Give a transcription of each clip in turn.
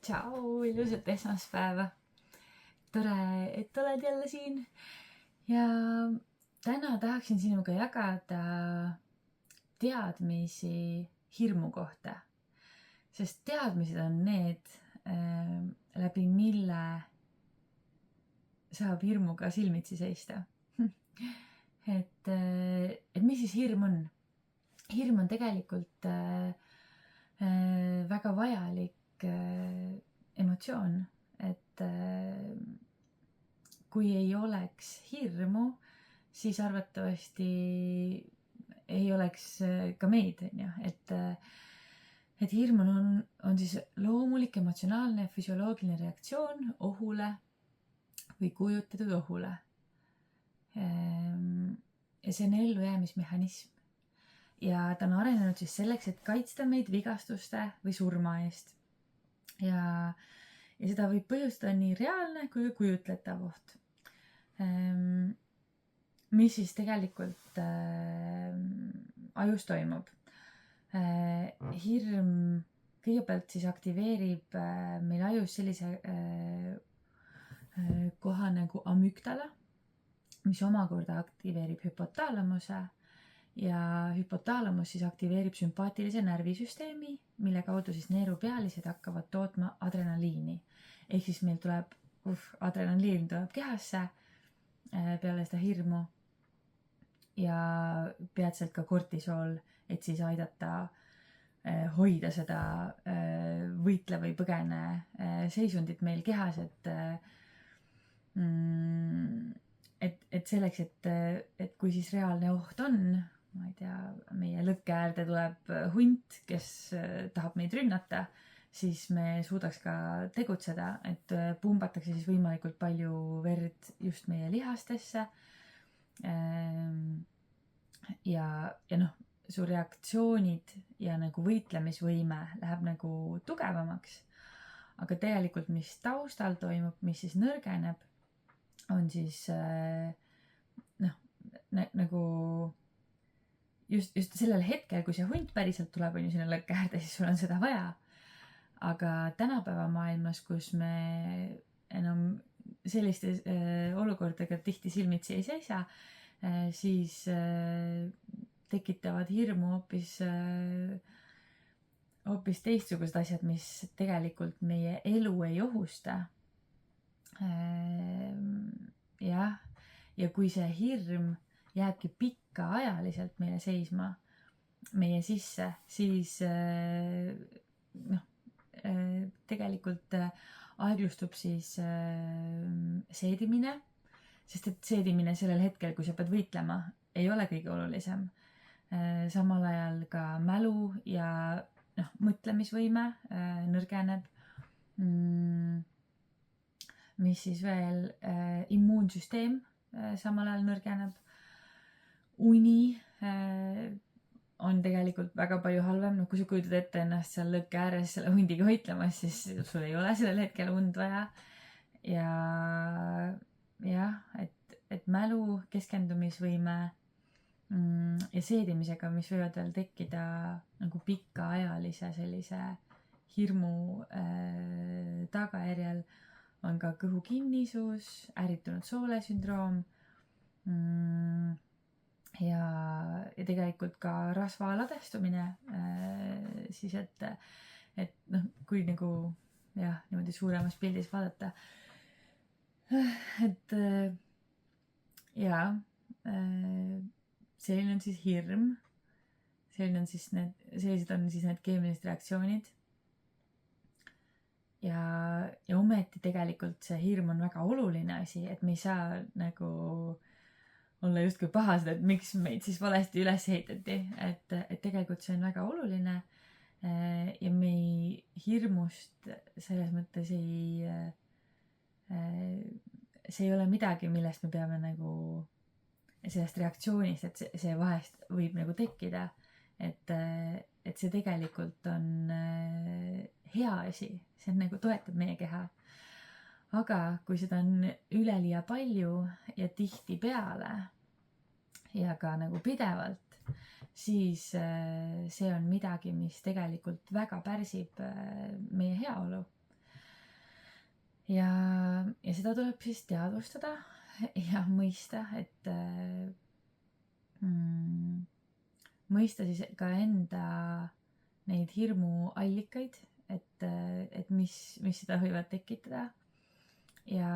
Tšau, ilusat esmaspäeva. Tore, et oled jälle siin. Ja täna tahaksin sinuga jagada teadmisi hirmu kohta. Sest teadmised on need, läbi mille saab hirmuga silmitsi seista. et mis siis hirm on? Hirm on tegelikult väga vajalik emotsioon, et kui ei oleks hirmu, siis arvatavasti ei oleks ka meid, on ju, et hirm on siis loomulik emotsionaalne füsioloogiline reaktsioon ohule või kujutatud ohule. Ja see on ellujäämismehhanism. Ja ta on arenenud siis selleks, et kaitsta meid vigastuste või surma eest. Ja seda võib põhjustada nii reaalne kui kujutletav oht. Mis siis tegelikult ajus toimub? Hirm kõigepealt siis aktiveerib meil ajus sellise koha nagu amügdala, mis omakorda aktiveerib hüpotaalamuse ja hüpotaalamus siis aktiveerib sümpaatilise närvisüsteemi, mille kaudu siis neerupealised hakkavad tootma adrenaliini. Ehk siis meil tuleb, adrenaliin tuleb kehasse peale seda hirmu ja peatselt ka kortisool, et siis aidata hoida seda võitle või põgene seisundit meil kehas, et selleks, et kui siis reaalne oht on, ma ei tea, meie lõkke äärde tuleb hunt, kes tahab meid rünnata, siis me suudaks ka tegutseda, et pumbatakse siis võimalikult palju verd just meie lihastesse. Ja noh, su reaktsioonid ja nagu võitlemisvõime läheb nagu tugevamaks. Aga tegelikult, mis taustal toimub, mis siis nõrgeneb, on siis nagu just sellel hetkel, kui see hunt päriselt tuleb, on ju sinna lõkke äärde, siis sul on seda vaja. Aga tänapäeva maailmas, kus me enam selliste olukordadega tihti silmitsi ei seisa, siis tekitavad hirmu hoopis teistsugused asjad, mis tegelikult meie elu ei ohusta. Jah, ja kui see hirm jääbki pikaajaliselt meile seisma, meie sisse, siis tegelikult aeglustub siis seedimine, sest et seedimine sellel hetkel, kui sa pead võitlema, ei ole kõige olulisem. Samal ajal ka mälu ja mõtlemisvõime nõrgeneb. Mis siis veel, immuunsüsteem samal ajal nõrgeneb. Uni on tegelikult väga palju halvem, kui sa kujutad ette ennast seal lõkke ääres selle hundiga võitlemas, siis sul ei ole sellel hetkel und vaja. Ja jah, et mälu, keskendumisvõime ja seedimisega, mis võivad veel tekkida nagu pikaajalise sellise hirmu tagajärjel, on ka kõhukinnisus, ärritunud soolesündroom ja tegelikult ka rasva ladestumine, siis et kui nagu jah, niimoodi suuremas pildis vaadata, et selline on siis hirm, sellised on siis need keemilised reaktsioonid. Ja ometi tegelikult see hirm on väga oluline asi, et me ei saa nagu olla justkui pahased, et miks meid siis valesti üles ehitati, et tegelikult see on väga oluline ja me hirmust selles mõttes see ei ole midagi, millest me peame nagu sellest reaktsioonist, et see vahest võib nagu tekkida, et see tegelikult on hea asi, see on nagu toetab meie keha. Aga kui seda on üleliia palju ja tihti peale ja ka nagu pidevalt, siis see on midagi, mis tegelikult väga pärsib meie heaolu. ja seda tuleb siis teadvustada ja mõista, et mõista siis ka enda neid hirmuallikaid, et mis seda võivad tekitada ja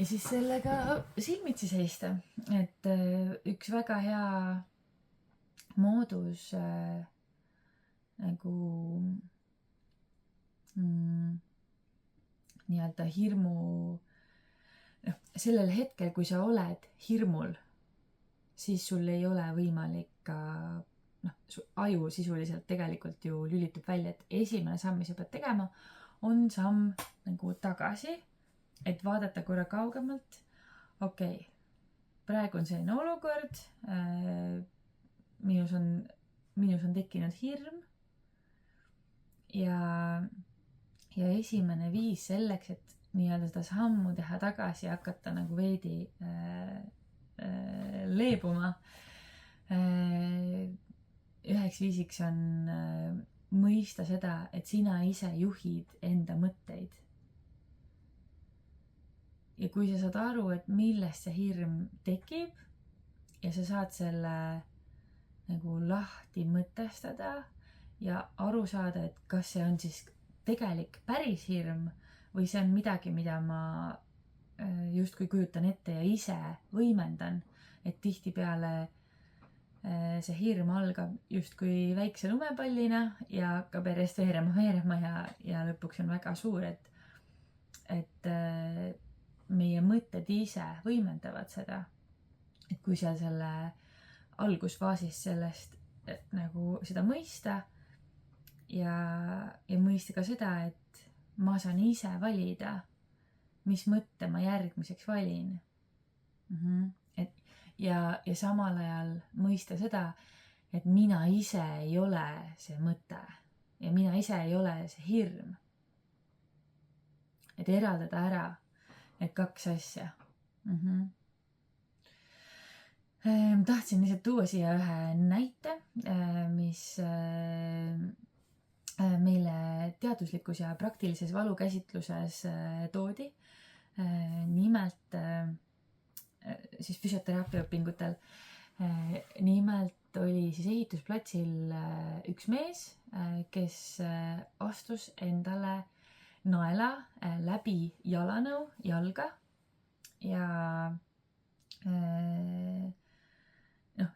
siis sellega silmitsi seista, et üks väga hea moodus nagu nii-öelda hirmu, sellel hetkel, kui sa oled hirmul, siis sul ei ole võimalik ka, su aju sisuliselt tegelikult ju lülitub välja, et esimene samm, mis sa pead tegema, on samm nagu tagasi, et vaadata korra kaugemalt. Okei, praegu on selline olukord, minus on tekkinud hirm ja esimene viis selleks, et nii-öelda seda sammu teha tagasi ja hakata nagu veidi leebuma. Üheks viisiks on mõista seda, et sina ise juhid enda mõtteid. Ja kui sa saad aru, et millest see hirm tekib ja sa saad selle nagu lahti mõtestada ja aru saada, et kas see on siis tegelik päris hirm või see on midagi, mida ma justkui kujutan ette ja ise võimendan, et tihtipeale see hirm algab justkui väikse lumepallina ja hakkab järjest veerema ja lõpuks on väga suur, et meie mõtted ise võimendavad seda, et kui sa selle algusfaasis sellest nagu seda mõista ja mõista ka seda, et ma saan ise valida, mis mõtte ma järgmiseks valin. Ja samal ajal mõista seda, et mina ise ei ole see mõte ja mina ise ei ole see hirm. Et eraldada ära need kaks asja. Tahtsin lihtsalt tuua siia ühe näite, mis meile teaduslikus ja praktilises valukäsitluses toodi. Nimelt siis füsioteraapia õpingutel. Nimelt oli siis ehitusplatsil üks mees, kes astus endale naela läbi jalanõu jalga ja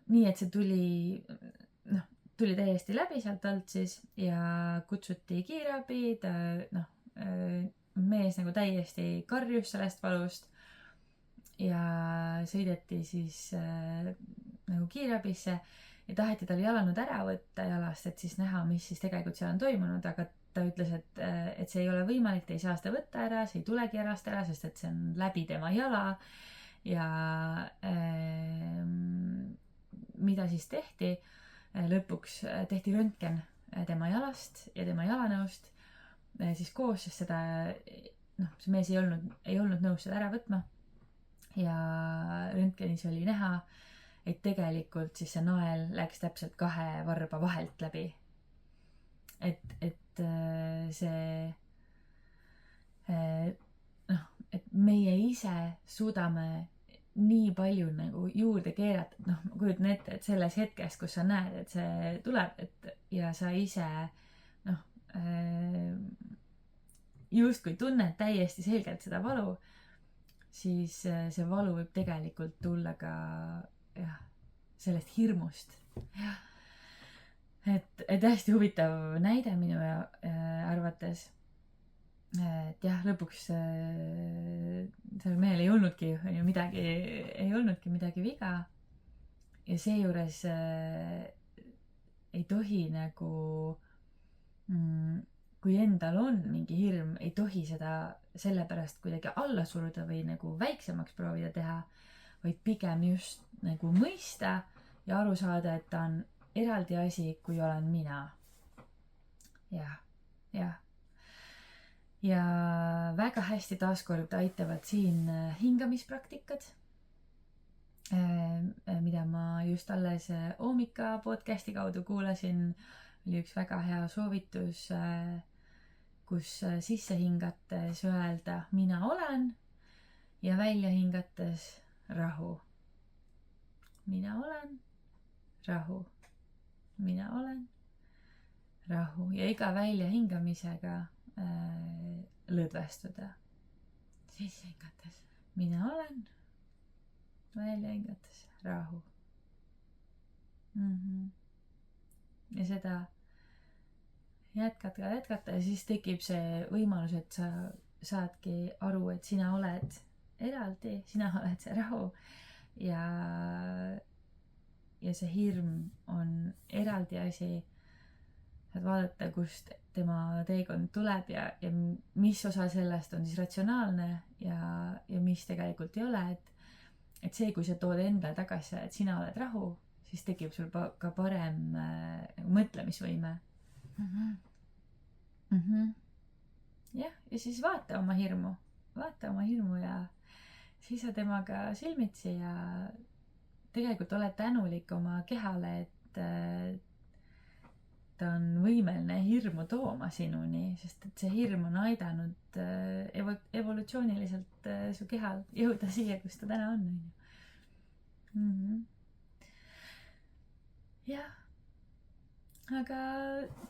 nii, et see tuli täiesti läbi sealt alt siis ja kutsuti kiirabi, mees nagu täiesti karjus sellest valust ja sõideti siis nagu kiirabisse ja taheti tal jalanõud ära võtta jalast, et siis näha, mis siis tegelikult seal on toimunud, aga ta ütles, et see ei ole võimalik, ta ei saa seda võtta ära, see ei tulegi jalast ära, sest et see on läbi tema jala ja mida siis tehti? Lõpuks tehti röntgen tema jalast ja tema jalanõust siis koos, sest seda, see mees ei olnud nõus seda ära võtma ja röntgenis oli näha, et tegelikult siis see nael läks täpselt 2 varba vahelt läbi. Et see, et meie ise suudame nii palju nagu juurde keerata, ma kujutan ette, et selles hetkes, kus sa näed, et see tuleb, ja sa ise justkui tunned täiesti selgelt seda valu, siis see valu võib tegelikult tulla ka sellest hirmust. Et hästi huvitav näide minu arvates. Et jah, lõpuks seal mehel ei olnudki midagi viga. Ja seejuures ei tohi nagu, kui endal on mingi hirm, ei tohi seda sellepärast kuidagi alla suruda või nagu väiksemaks proovida teha, vaid pigem just nagu mõista ja aru saada, et ta on eraldi asi, kui olen mina. Jah. Ja väga hästi taaskord aitavad siin hingamispraktikad, mida ma just alles Oomika podcasti kaudu kuulasin. Oli üks väga hea soovitus kus sisse hingates öelda mina olen ja välja hingates rahu. Mina olen rahu. Mina olen rahu ja iga välja hingamisega lõdvestuda. Sisse hingates mina olen, välja hingates rahu. Ja seda jätkata ja siis tekib see võimalus, et sa saadki aru, et sina oled eraldi, sina oled see rahu ja see hirm on eraldi asi. Saad vaadata, kust tema teekond tuleb ja mis osa sellest on siis ratsionaalne ja mis tegelikult ei ole, et see, kui sa tood endale tagasi, et sina oled rahu, siis tekib sul ka parem mõtlemisvõime. Jah, ja siis vaata oma hirmu ja seisa temaga silmitsi ja tegelikult oled tänulik oma kehale, et ta on võimeline hirmu tooma sinuni, sest et see hirm on aidanud evolutsiooniliselt su kehal jõuda siia, kus ta täna on. Jah, aga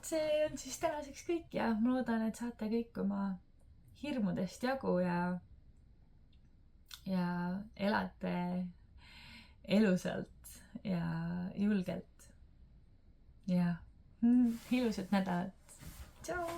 see on siis tänaseks kõik ja ma loodan, et saate kõik oma hirmudest jagu ja elate elusalt ja julgelt. Ja ilusat nädalat. Tšau!